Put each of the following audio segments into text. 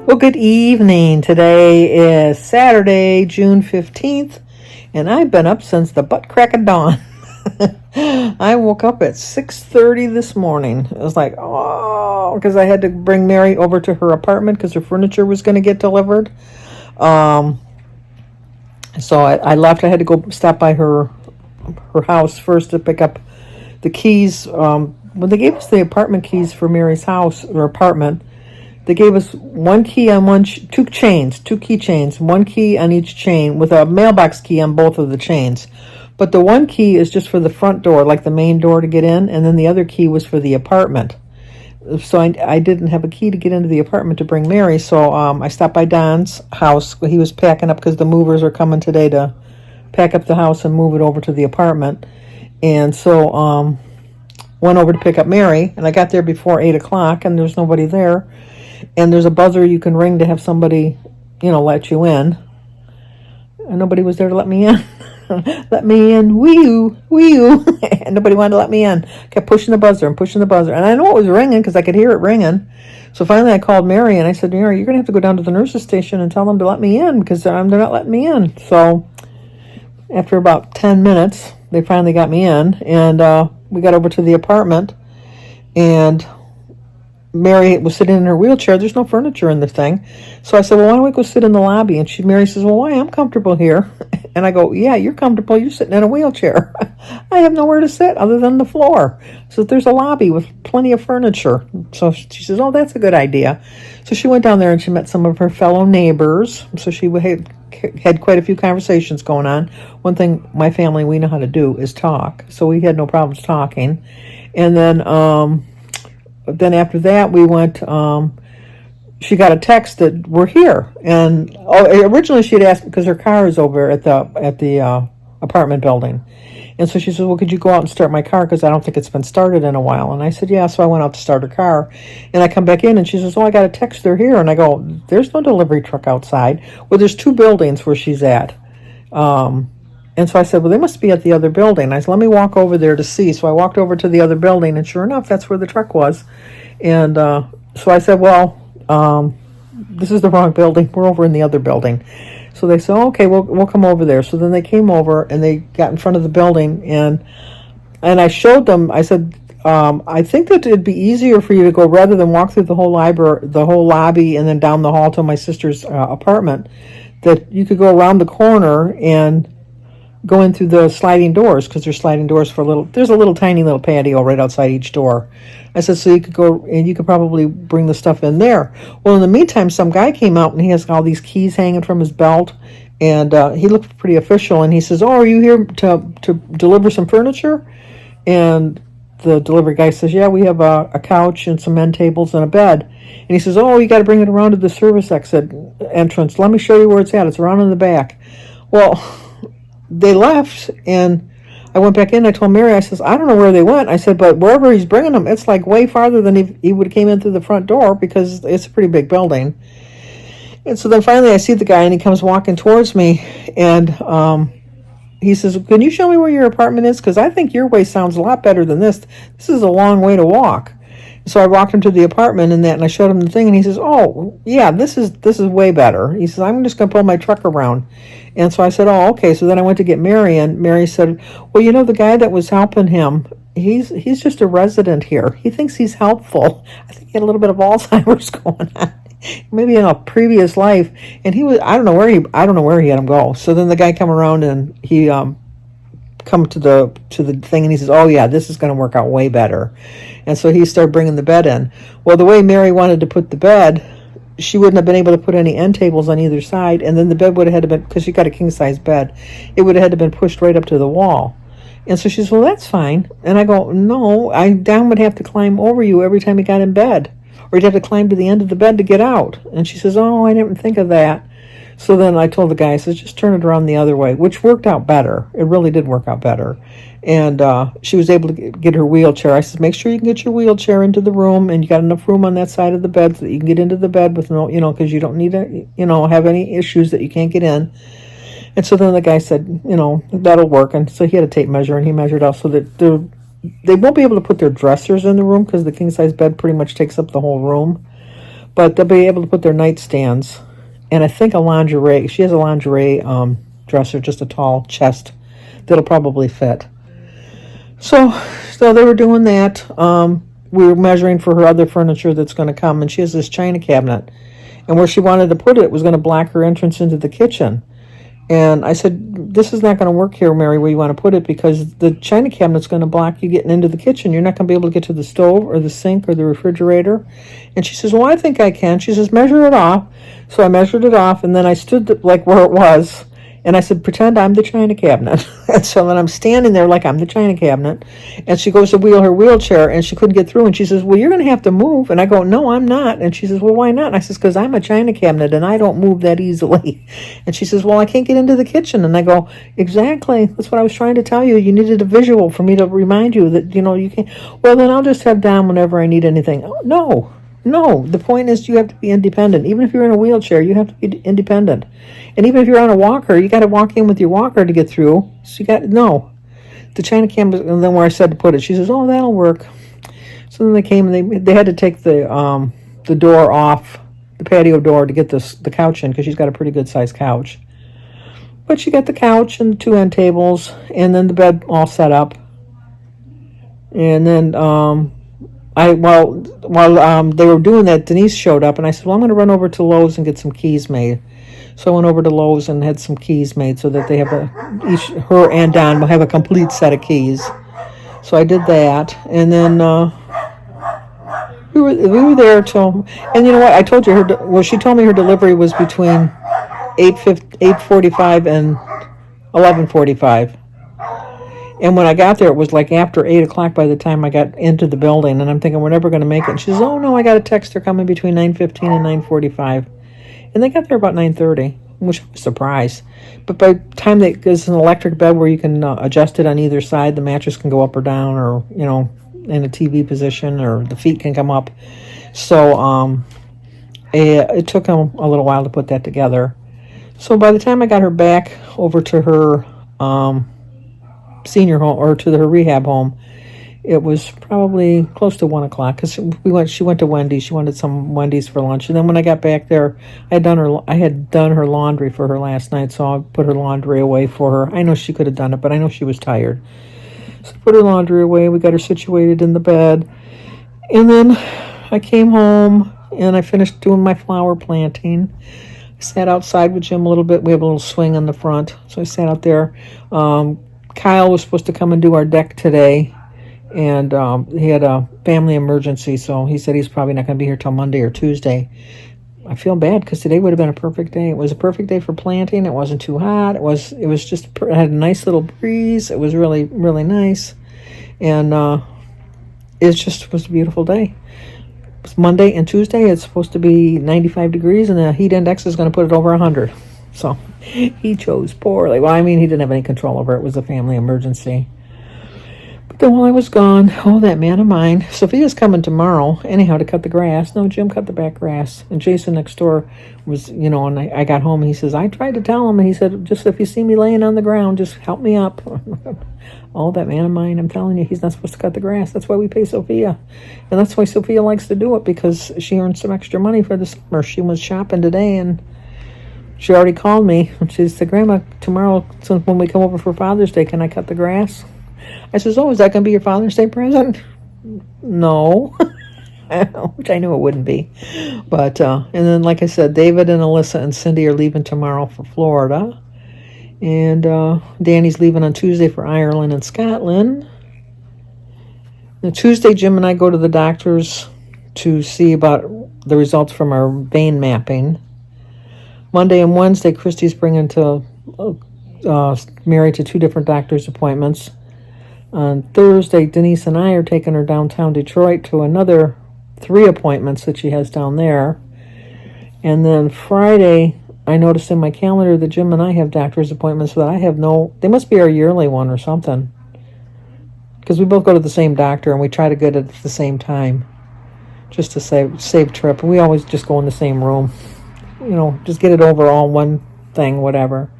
Well, good evening. Today is Saturday, June 15th, and I've been up since the butt crack of dawn. I woke up at 6:30 this morning. It was like, oh, because I had to bring Mary over to her apartment because her furniture was going to get delivered. Um, so I left. I had to go stop by her house first to pick up the keys. When they gave us the apartment keys for Mary's house or apartment, they gave us one key on two keychains, one key on each chain with a mailbox key on both of the chains. But the one key is just for the front door, like the main door to get in, and then the other key was for the apartment. So I didn't have a key to get into the apartment to bring Mary, so I stopped by Don's house. He was packing up because the movers are coming today to pack up the house and move it over to the apartment. And so went over to pick up Mary, and I got there before 8 o'clock, and there's nobody there. And there's a buzzer you can ring to have somebody, let you in. And nobody was there to let me in. Let me in, wee-oo. And nobody wanted to let me in. Kept pushing the buzzer. And I know it was ringing because I could hear it ringing. So finally I called Mary and I said, Mary, you're going to have to go down to the nurse's station and tell them to let me in because they're not letting me in. So after about 10 minutes, they finally got me in. And we got over to the apartment. And Mary was sitting in her wheelchair. There's no furniture in the thing. So I said, well, why don't we go sit in the lobby? And Mary says, well, why? I'm comfortable here. And I go, yeah, you're comfortable. You're sitting in a wheelchair. I have nowhere to sit other than the floor. So there's a lobby with plenty of furniture. So she says, oh, that's a good idea. So she went down there and she met some of her fellow neighbors. So she had quite a few conversations going on. One thing my family, we know how to do is talk. So we had no problems talking. And then after that, we went, she got a text that we're here. And originally she had asked, because her car is over at the apartment building. And so she said, well, could you go out and start my car? Because I don't think it's been started in a while. And I said, yeah. So I went out to start her car. And I come back in and she says, oh, I got a text, they're here. And I go, there's no delivery truck outside. Well, there's two buildings where she's at. And so I said, well, they must be at the other building. I said, let me walk over there to see. So I walked over to the other building, and sure enough, that's where the truck was. And so I said, well, this is the wrong building. We're over in the other building. So they said, okay, we'll come over there. So then they came over, and they got in front of the building, and I showed them. I said, I think that it'd be easier for you to go, rather than walk through the whole lobby, and then down the hall to my sister's apartment, that you could go around the corner and go in through the sliding doors, because there's sliding doors there's a little tiny little patio right outside each door. I said, so you could go and you could probably bring the stuff in there. Well, in the meantime, some guy came out and he has all these keys hanging from his belt, and he looked pretty official, and he says, oh, are you here to deliver some furniture? And the delivery guy says, yeah, we have a couch and some end tables and a bed. And he says, oh, you got to bring it around to the service entrance. Let me show you where it's at. It's around in the back. Well, they left, and I went back in. I told Mary, I says, I don't know where they went. I said, but wherever he's bringing them, it's like way farther than he would have came in through the front door, because it's a pretty big building. And so then finally I see the guy, and he comes walking towards me, and he says, can you show me where your apartment is? Because I think your way sounds a lot better than this. This is a long way to walk. So I walked him to the apartment and I showed him the thing, and he says, oh, yeah, this is way better. He says, I'm just going to pull my truck around. And so I said, oh, okay. So then I went to get Mary, and Mary said, well, the guy that was helping him, he's just a resident here. He thinks he's helpful. I think he had a little bit of Alzheimer's going on, maybe in a previous life. And I don't know where he had him go. So then the guy come around, and he come to the thing, and he says, oh yeah, this is going to work out way better. And so he started bringing the bed in. Well, the way Mary wanted to put the bed, she wouldn't have been able to put any end tables on either side, and then the bed would have had to been, because she got a king size bed, it would have had to been pushed right up to the wall. And so she says, well, that's fine. And I go, no, Don would have to climb over you every time he got in bed, or he'd have to climb to the end of the bed to get out. And she says, oh, I didn't think of that. So then I told the guy, I said, just turn it around the other way, which worked out better. It really did work out better. And she was able to get her wheelchair. I said, make sure you can get your wheelchair into the room, and you got enough room on that side of the bed so that you can get into the bed with no, because you don't need to, have any issues that you can't get in. And so then the guy said, that'll work. And so he had a tape measure, and he measured out so that they won't be able to put their dressers in the room, because the king size bed pretty much takes up the whole room. but they'll be able to put their nightstands and I think a lingerie. She has a lingerie dresser, just a tall chest that'll probably fit. So they were doing that. We were measuring for her other furniture that's going to come, and she has this china cabinet. And where she wanted to put it was going to block her entrance into the kitchen. And I said, this is not going to work here, Mary, where you want to put it, because the china cabinet's going to block you getting into the kitchen. You're not going to be able to get to the stove or the sink or the refrigerator. And she says, well, I think I can. She says, measure it off. So I measured it off, and then I stood like where it was. And I said, pretend I'm the china cabinet. And so then I'm standing there like I'm the china cabinet. And she goes to wheel her wheelchair, and she couldn't get through. And she says, well, you're going to have to move. And I go, no, I'm not. And she says, well, why not? And I says, because I'm a china cabinet, and I don't move that easily. And she says, well, I can't get into the kitchen. And I go, exactly. That's what I was trying to tell you. You needed a visual for me to remind you that, you can't. Well, then I'll just head down whenever I need anything. Oh, no, the point is you have to be independent. Even if you're in a wheelchair, you have to be independent. And even if you're on a walker, you got to walk in with your walker to get through. So the china cabinet, and then where I said to put it, she says, oh, that'll work. So then they came and they had to take the door off, the patio door, to get the couch in, because she's got a pretty good sized couch. But she got the couch and the 2 end tables, and then the bed all set up. And then while they were doing that, Denise showed up, and I said, well, I'm going to run over to Lowe's and get some keys made. So I went over to Lowe's and had some keys made so that they have her and Don will have a complete set of keys. So I did that, and then we were there till, and you know what? I told you she told me her delivery was between 8:45 and 11:45. And when I got there, it was like after 8 o'clock by the time I got into the building. And I'm thinking, we're never going to make it. And she says, oh, no, I got a text. They're coming between 9:15 and 9:45. And they got there about 9:30, which I was surprised. But by the time there's an electric bed where you can adjust it on either side, the mattress can go up or down, or, in a TV position, or the feet can come up. So it took them a little while to put that together. So by the time I got her back over to her senior home, or to her rehab home, it was probably close to 1 o'clock, because she went to Wendy's. She wanted some Wendy's for lunch. And then when I got back there, I had done her laundry for her last night, so I put her laundry away for her. I know she could have done it, but I know she was tired. So I put her laundry away. We got her situated in the bed. And then I came home and I finished doing my flower planting. I sat outside with Jim a little bit. We have a little swing on the front, so I sat out there. Kyle was supposed to come and do our deck today, and he had a family emergency, so he said he's probably not going to be here till Monday or Tuesday. I feel bad, because today would have been a perfect day. It was a perfect day for planting. It wasn't too hot. It was just, it had a nice little breeze. It was really, really nice, and it just was a beautiful day. It's Monday and Tuesday. It's supposed to be 95 degrees, and the heat index is going to put it over 100. So he chose poorly. Well, I mean, he didn't have any control over it. It was a family emergency. But then while I was gone, that man of mine, Sophia's coming tomorrow, anyhow, to cut the grass. No, Jim cut the back grass. And Jason next door was, and I got home, and he says, I tried to tell him, and he said, just if you see me laying on the ground, just help me up. That man of mine, I'm telling you, he's not supposed to cut the grass. That's why we pay Sophia. And that's why Sophia likes to do it, because she earns some extra money for the summer. She was shopping today, and she already called me. She said, Grandma, tomorrow, when we come over for Father's Day, can I cut the grass? I says, oh, is that going to be your Father's Day present? No. Which I knew it wouldn't be. But, and then, like I said, David and Alyssa and Cindy are leaving tomorrow for Florida. And Danny's leaving on Tuesday for Ireland and Scotland. And Tuesday, Jim and I go to the doctors to see about the results from our vein mapping. Monday and Wednesday, Christy's bringing Mary to 2 different doctor's appointments. On Thursday, Denise and I are taking her downtown Detroit to another 3 appointments that she has down there. And then Friday, I noticed in my calendar that Jim and I have doctor's appointments that they must be our yearly one or something. Because we both go to the same doctor, and we try to get it at the same time, just to save trip. We always just go in the same room. Just get it over all one thing, whatever.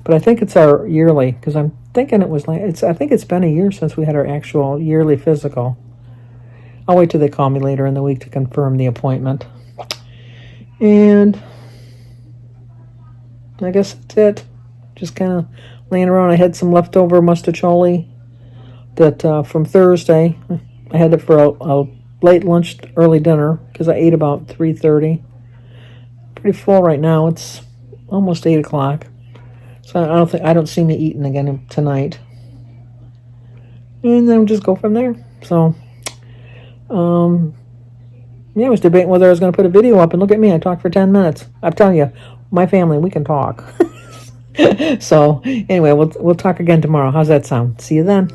But I think it's our yearly, because I'm thinking I think it's been a year since we had our actual yearly physical. I'll wait till they call me later in the week to confirm the appointment. And I guess that's it. Just kind of laying around. I had some leftover mustacholi that from Thursday. I had it for a late lunch, early dinner, because I ate about 3:30. Pretty full right now. It's almost 8 o'clock. So I don't see me eating again tonight. And then just go from there. So, yeah, I was debating whether I was going to put a video up, and look at me, I talked for 10 minutes. I'm telling you, my family, we can talk. So, anyway, we'll talk again tomorrow. How's that sound? See you then.